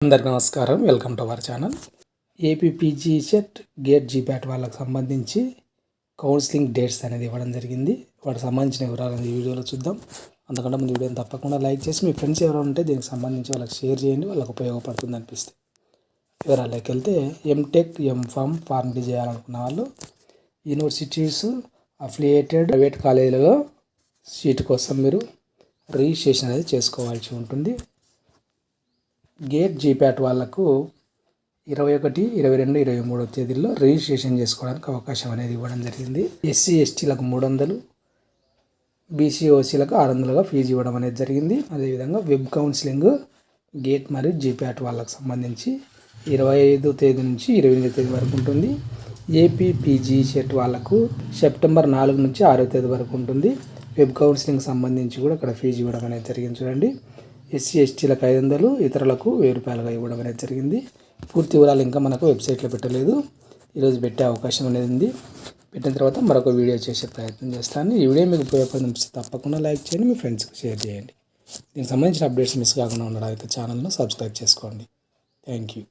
అందరికీ నమస్కారం. Welcome to our channel. APPG set gate జీప్యాట్ వాళ్ళకి సంబంధించి కౌన్సిలింగ్ డేట్స్ అనేది ఇవ్వడం జరిగింది. వాటికి సంబంధించిన వివరాలను ఈ వీడియోలో చూద్దాం. అంతకంటే ముందు వీడియోని తప్పకుండా లైక్ చేసి మీ ఫ్రెండ్స్ ఎవరైనా ఉంటే దీనికి సంబంధించి వాళ్ళకి షేర్ చేయండి, వాళ్ళకి ఉపయోగపడుతుంది అనిపిస్తే. వివరాల్లోకి వెళ్తే ఎంటెక్, ఎంఫామ్, ఫార్మసీ చేయాలనుకున్న వాళ్ళు యూనివర్సిటీస్, అఫిలియేటెడ్ ప్రైవేట్ కాలేజీలలో సీటు కోసం మీరు రిజిస్ట్రేషన్ అనేది చేసుకోవాల్సి ఉంటుంది. గేట్ జీప్యాట్ వాళ్లకు 21, 22, 23 తేదీల్లో రిజిస్ట్రేషన్ చేసుకోవడానికి అవకాశం అనేది ఇవ్వడం జరిగింది. ఎస్సీ ఎస్టీలకు 300, బీసీ ఓసీలకు 600గా ఫీజు ఇవ్వడం అనేది జరిగింది. అదేవిధంగా వెబ్ కౌన్సిలింగ్ గేట్ మరియు జీప్యాట్ వాళ్ళకు సంబంధించి 25 తేదీ నుంచి 28 తేదీ వరకు ఉంటుంది. ఏపీపీజీ సెట్ వాళ్ళకు సెప్టెంబర్ 4 నుంచి 6 తేదీ వరకు ఉంటుంది. వెబ్ కౌన్సిలింగ్ సంబంధించి కూడా ఇక్కడ ఫీజు ఇవ్వడం అనేది జరిగింది. చూడండి, ఎస్సీ ఎస్టీలకు 500, ఇతరులకు 1000 రూపాయలుగా ఇవ్వడం అనేది జరిగింది. పూర్తి వివరాలు ఇంకా మనకు వెబ్సైట్లో పెట్టలేదు. ఈరోజు పెట్టే అవకాశం అనేది ఉంది. పెట్టిన తర్వాత మరొక వీడియో చేసే ప్రయత్నం చేస్తాను. ఈ వీడియో మీకు ఉపయోగపడితే తప్పకుండా లైక్ చేయండి, మీ ఫ్రెండ్స్కి షేర్ చేయండి. దీనికి సంబంధించిన అప్డేట్స్ మిస్ కాకుండా ఉండడానికి ఛానల్ను సబ్స్క్రైబ్ చేసుకోండి. Thank you.